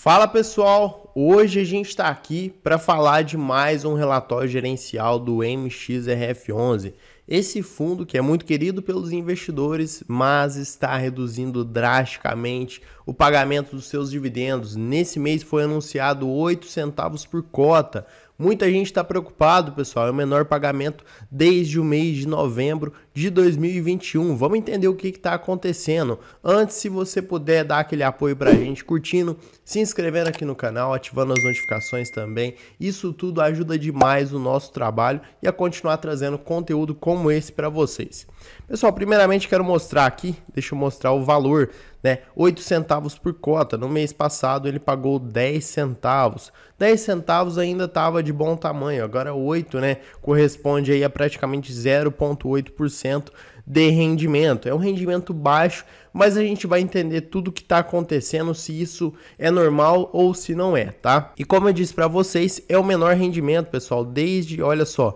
Fala pessoal, hoje a gente está aqui para falar de mais um relatório gerencial do MXRF11. Esse fundo que é muito querido pelos investidores, mas está reduzindo drasticamente o pagamento dos seus dividendos. Nesse mês foi anunciado 8 centavos por cota. Muita gente está preocupado, pessoal, é o menor pagamento desde o mês de novembro de 2021. Vamos entender o que está acontecendo. Antes, se você puder dar aquele apoio para a gente, curtindo, se inscrevendo aqui no canal, ativando as notificações também. Isso tudo ajuda demais o nosso trabalho e a continuar trazendo conteúdo como esse para vocês. Pessoal, primeiramente quero mostrar aqui, deixa eu mostrar o valor, né? 8 centavos por cota. No mês passado ele pagou 10 centavos. 10 centavos ainda estava de bom tamanho, agora 8, né? Corresponde aí a praticamente 0,8% de rendimento. É um rendimento baixo, mas a gente vai entender tudo o que está acontecendo, se isso é normal ou se não é, tá? E como eu disse para vocês, é o menor rendimento, pessoal, desde, olha só,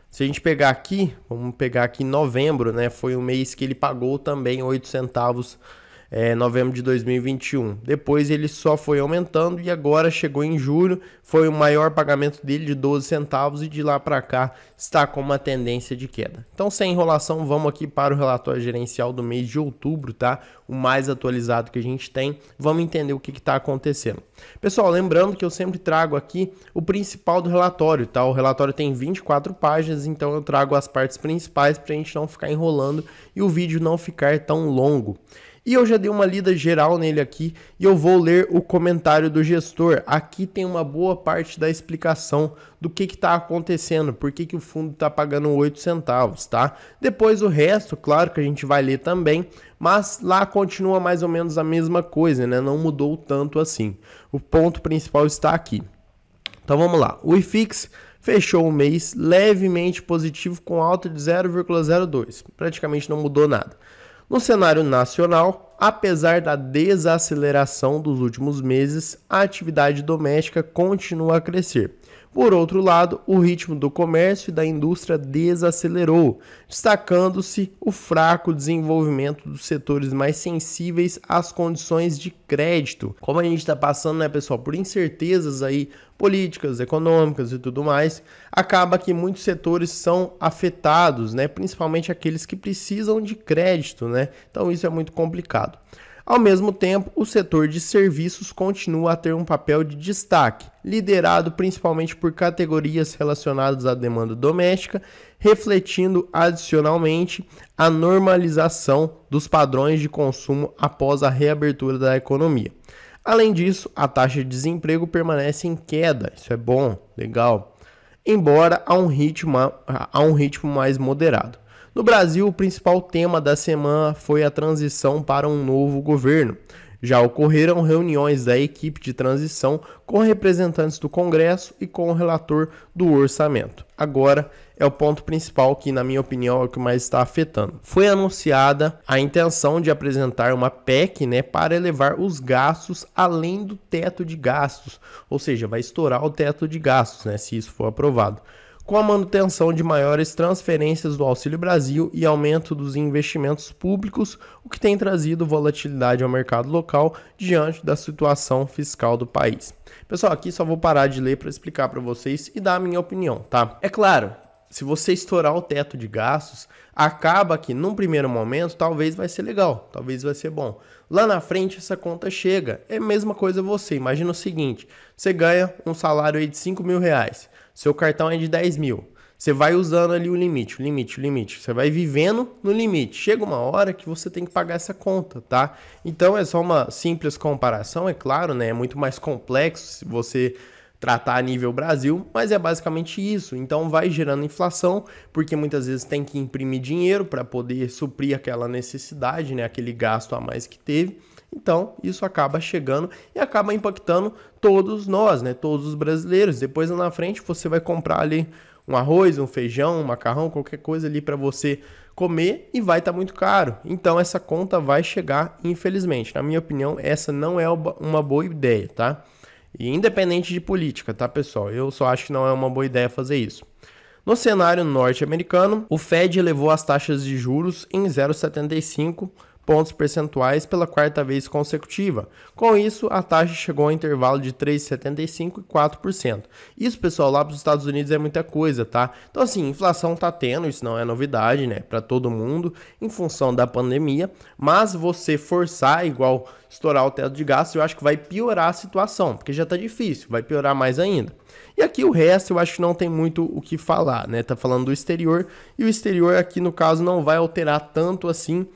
se a gente pegar aqui, vamos pegar aqui novembro, né? Foi o mês que ele pagou também 8 centavos, novembro de 2021. Depois ele só foi aumentando e agora chegou em julho, foi o maior pagamento dele de 12 centavos e de lá para cá está com uma tendência de queda. Então, sem enrolação, vamos aqui para o relatório gerencial do mês de outubro, tá? O mais atualizado que a gente tem. Vamos entender o que está acontecendo. Pessoal, lembrando que eu sempre trago aqui o principal do relatório, tá? O relatório tem 24 páginas, então eu trago as partes principais para a gente não ficar enrolando e o vídeo não ficar tão longo. E eu já dei uma lida geral nele aqui e eu vou ler o comentário do gestor. Aqui tem uma boa parte da explicação do que está acontecendo, por que o fundo está pagando 8 centavos, tá? Depois o resto, claro que a gente vai ler também, mas lá continua mais ou menos a mesma coisa, né? Não mudou tanto assim. O ponto principal está aqui. Então vamos lá. O IFIX fechou o mês levemente positivo com alta de 0,02. Praticamente não mudou nada. No cenário nacional, apesar da desaceleração dos últimos meses, a atividade doméstica continua a crescer. Por outro lado, o ritmo do comércio e da indústria desacelerou, destacando-se o fraco desenvolvimento dos setores mais sensíveis às condições de crédito. Como a gente está passando, né, pessoal, por incertezas aí políticas, econômicas e tudo mais, acaba que muitos setores são afetados, né, principalmente aqueles que precisam de crédito, né? Então isso é muito complicado. Ao mesmo tempo, o setor de serviços continua a ter um papel de destaque, liderado principalmente por categorias relacionadas à demanda doméstica, refletindo adicionalmente a normalização dos padrões de consumo após a reabertura da economia. Além disso, a taxa de desemprego permanece em queda, isso é bom, legal, embora a um ritmo mais moderado. No Brasil, o principal tema da semana foi a transição para um novo governo. Já ocorreram reuniões da equipe de transição com representantes do Congresso e com o relator do orçamento. Agora é o ponto principal que, na minha opinião, é o que mais está afetando. Foi anunciada a intenção de apresentar uma PEC, né, para elevar os gastos além do teto de gastos, ou seja, vai estourar o teto de gastos, né, se isso for aprovado, com a manutenção de maiores transferências do Auxílio Brasil e aumento dos investimentos públicos, o que tem trazido volatilidade ao mercado local diante da situação fiscal do país. Pessoal, aqui só vou parar de ler para explicar para vocês e dar a minha opinião, tá? É claro, se você estourar o teto de gastos, acaba que num primeiro momento talvez vai ser legal, talvez vai ser bom. Lá na frente essa conta chega, é a mesma coisa você, imagina o seguinte, você ganha um salário aí de 5 mil reais, seu cartão é de 10 mil, você vai usando ali o limite, você vai vivendo no limite, chega uma hora que você tem que pagar essa conta, tá? Então é só uma simples comparação, é claro, né? É muito mais complexo se você tratar a nível Brasil, mas é basicamente isso. Então vai gerando inflação, porque muitas vezes tem que imprimir dinheiro para poder suprir aquela necessidade, né? Aquele gasto a mais que teve. Então, isso acaba chegando e acaba impactando todos nós, né? Todos os brasileiros. Depois, lá na frente, você vai comprar ali um arroz, um feijão, um macarrão, qualquer coisa ali para você comer e vai estar muito caro. Então, essa conta vai chegar, infelizmente. Na minha opinião, essa não é uma boa ideia, tá? E independente de política, tá, pessoal? Eu só acho que não é uma boa ideia fazer isso. No cenário norte-americano, o Fed elevou as taxas de juros em 0,75 pontos percentuais pela quarta vez consecutiva. Com isso, a taxa chegou ao intervalo de 3,75% e 4%. Isso, pessoal, lá para os Estados Unidos é muita coisa, tá? Então, assim, inflação tá tendo, isso não é novidade, né, para todo mundo, em função da pandemia, mas você forçar igual estourar o teto de gastos, eu acho que vai piorar a situação, porque já tá difícil, vai piorar mais ainda. E aqui o resto eu acho que não tem muito o que falar, né? Tá falando do exterior, e o exterior aqui no caso não vai alterar tanto assim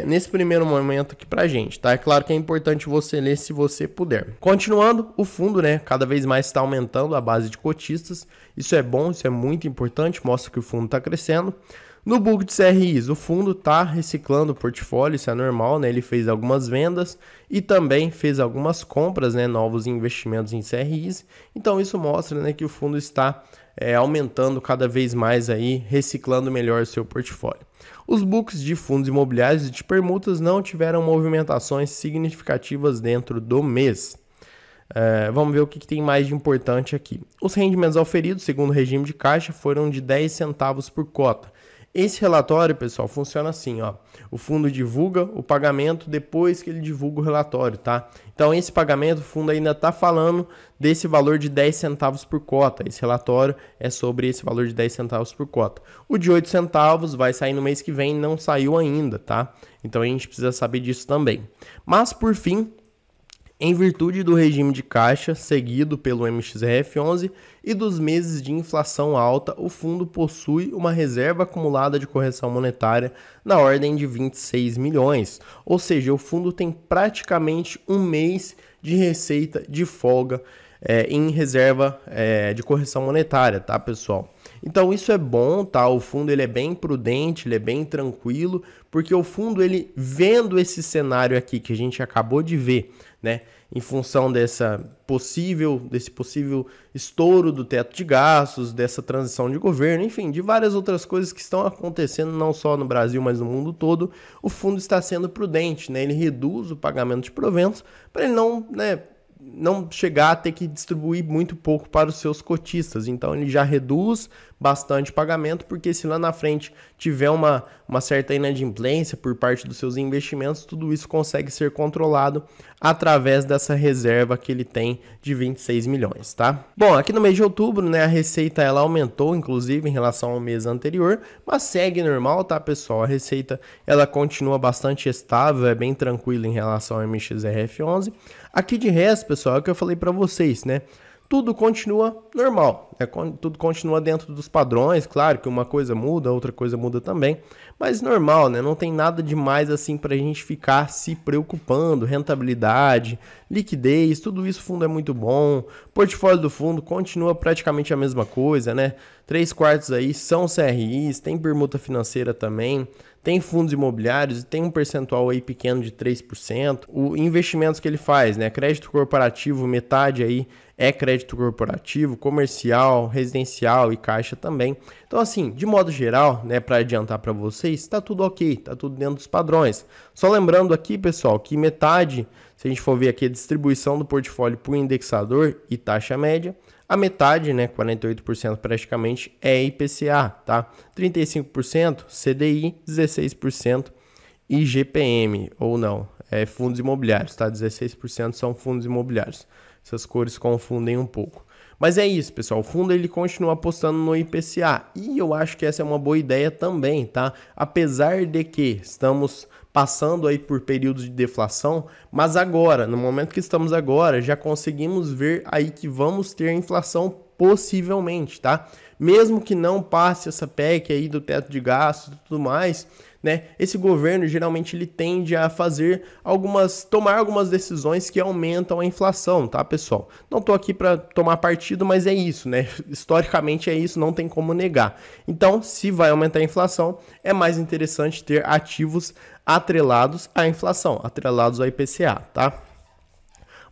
nesse primeiro momento aqui pra gente, tá? É claro que é importante você ler se você puder. Continuando, o fundo, né, cada vez mais está aumentando a base de cotistas. Isso é bom, isso é muito importante, mostra que o fundo está crescendo. No book de CRIs, o fundo está reciclando o portfólio, isso é normal, né? Ele fez algumas vendas e também fez algumas compras, né? Novos investimentos em CRIs. Então isso mostra, né, que o fundo está aumentando cada vez mais aí, reciclando melhor o seu portfólio. Os books de fundos imobiliários e de permutas não tiveram movimentações significativas dentro do mês. Vamos ver o que tem mais de importante aqui. Os rendimentos auferidos, segundo o regime de caixa, foram de 10 centavos por cota. Esse relatório, pessoal, funciona assim, ó. O fundo divulga o pagamento depois que ele divulga o relatório, tá? Então, esse pagamento, o fundo ainda está falando desse valor de 10 centavos por cota. Esse relatório é sobre esse valor de 10 centavos por cota. O de 8 centavos vai sair no mês que vem, não saiu ainda, tá? Então, a gente precisa saber disso também. Mas, por fim, em virtude do regime de caixa seguido pelo MXRF11 e dos meses de inflação alta, o fundo possui uma reserva acumulada de correção monetária na ordem de 26 milhões. Ou seja, o fundo tem praticamente um mês de receita de folga em reserva de correção monetária, tá, pessoal? Então isso é bom, tá? O fundo ele é bem prudente, ele é bem tranquilo, porque o fundo ele vendo esse cenário aqui que a gente acabou de ver, né, em função desse possível estouro do teto de gastos, dessa transição de governo, enfim, de várias outras coisas que estão acontecendo não só no Brasil, mas no mundo todo, o fundo está sendo prudente, né? Ele reduz o pagamento de proventos para ele não chegar a ter que distribuir muito pouco para os seus cotistas. Então ele já reduz bastante o pagamento, porque se lá na frente tiver uma certa inadimplência por parte dos seus investimentos, tudo isso consegue ser controlado através dessa reserva que ele tem de 26 milhões, tá? Bom, aqui no mês de outubro, né, a receita ela aumentou, inclusive, em relação ao mês anterior, mas segue normal, tá, pessoal? A receita ela continua bastante estável, é bem tranquila em relação ao MXRF11. Aqui de resto, pessoal, é o que eu falei para vocês, né? Tudo continua normal, né? Tudo continua dentro dos padrões, claro que uma coisa muda, outra coisa muda também, mas normal, né? Não tem nada demais assim para a gente ficar se preocupando, rentabilidade, liquidez, tudo isso o fundo é muito bom, o portfólio do fundo continua praticamente a mesma coisa, né? 3/4 aí são CRIs, tem permuta financeira também, tem fundos imobiliários e tem um percentual aí pequeno de 3%. O investimentos que ele faz, né? Crédito corporativo, metade aí é crédito corporativo, comercial, residencial e caixa também. Então, assim, de modo geral, né, para adiantar para vocês, tá tudo ok, tá tudo dentro dos padrões. Só lembrando aqui, pessoal, que metade, se a gente for ver aqui a distribuição do portfólio por indexador e taxa média, a metade, né, 48% praticamente, é IPCA, tá? 35% CDI, 16% IGPM, ou não, fundos imobiliários, tá? 16% são fundos imobiliários. Essas cores confundem um pouco. Mas é isso, pessoal. O fundo ele continua apostando no IPCA. E eu acho que essa é uma boa ideia também, tá? Apesar de que estamos passando aí por períodos de deflação, mas agora, no momento que estamos agora, já conseguimos ver aí que vamos ter inflação possivelmente, tá? Mesmo que não passe essa PEC aí do teto de gastos e tudo mais, né? Esse governo geralmente ele tende a tomar algumas decisões que aumentam a inflação, tá, pessoal? Não tô aqui para tomar partido, mas é isso, né? Historicamente é isso, não tem como negar. Então, se vai aumentar a inflação, é mais interessante ter ativos atrelados à inflação, atrelados ao IPCA, tá?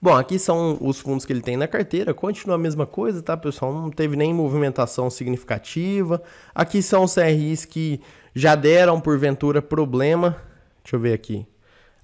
Bom, aqui são os fundos que ele tem na carteira, continua a mesma coisa, tá, pessoal? Não teve nem movimentação significativa. Aqui são os CRIs que já deram, porventura, problema. Deixa eu ver aqui.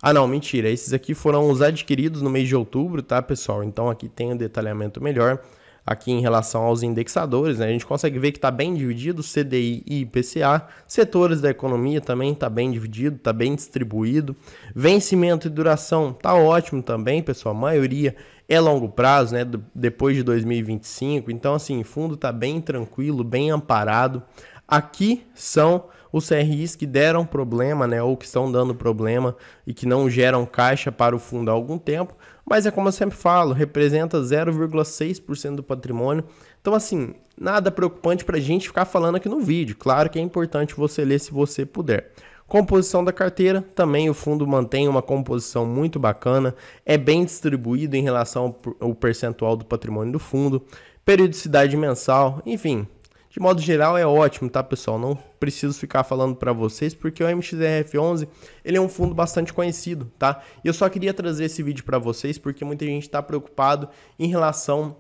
Ah, não, mentira. Esses aqui foram os adquiridos no mês de outubro, tá, pessoal? Então, aqui tem um detalhamento melhor. aqui em relação aos indexadores, né? A gente consegue ver que está bem dividido, CDI e IPCA, setores da economia também está bem dividido, está bem distribuído, vencimento e duração está ótimo também, pessoal, a maioria é longo prazo, né? Depois de 2025, então assim, o fundo está bem tranquilo, bem amparado. Aqui são os CRIs que deram problema, né, ou que estão dando problema e que não geram caixa para o fundo há algum tempo, mas é como eu sempre falo, representa 0,6% do patrimônio. Então assim, nada preocupante para a gente ficar falando aqui no vídeo. Claro que é importante você ler se você puder. Composição da carteira, também o fundo mantém uma composição muito bacana, é bem distribuído em relação ao percentual do patrimônio do fundo, periodicidade mensal, enfim. De modo geral é ótimo, tá, pessoal? Não preciso ficar falando para vocês, porque o MXRF11 ele é um fundo bastante conhecido, tá? E eu só queria trazer esse vídeo para vocês porque muita gente está preocupado em relação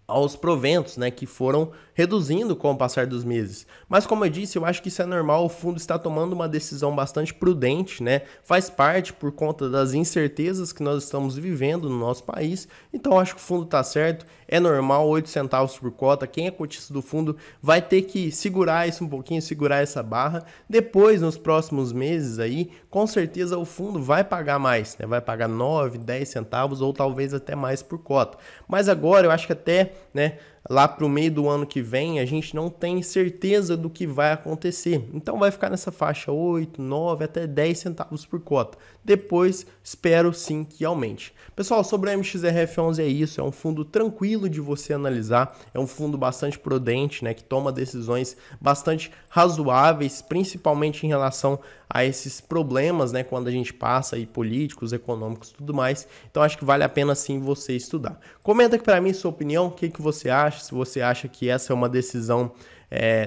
aos proventos, né, que foram reduzindo com o passar dos meses. Mas como eu disse, eu acho que isso é normal, o fundo está tomando uma decisão bastante prudente, né? Faz parte por conta das incertezas que nós estamos vivendo no nosso país. Então eu acho que o fundo está certo, é normal, 8 centavos por cota. Quem é cotista do fundo vai ter que segurar isso um pouquinho, segurar essa barra. Depois, nos próximos meses aí, com certeza o fundo vai pagar mais, né? Vai pagar 9, 10 centavos ou talvez até mais por cota. Mas agora eu acho que até, né, lá para o meio do ano que vem, a gente não tem certeza do que vai acontecer. Então vai ficar nessa faixa 8, 9, até 10 centavos por cota. Depois, espero sim que aumente. Pessoal, sobre o MXRF11 é isso, é um fundo tranquilo de você analisar, é um fundo bastante prudente, né, que toma decisões bastante razoáveis, principalmente em relação a esses problemas, né, quando a gente passa aí políticos, econômicos e tudo mais. Então acho que vale a pena sim você estudar. Comenta aqui para mim sua opinião, o que você acha, se você acha que essa é uma decisão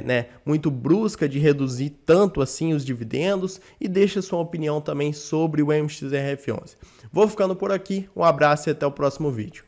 né, muito brusca de reduzir tanto assim os dividendos, e deixa sua opinião também sobre o MXRF11. Vou ficando por aqui, um abraço e até o próximo vídeo.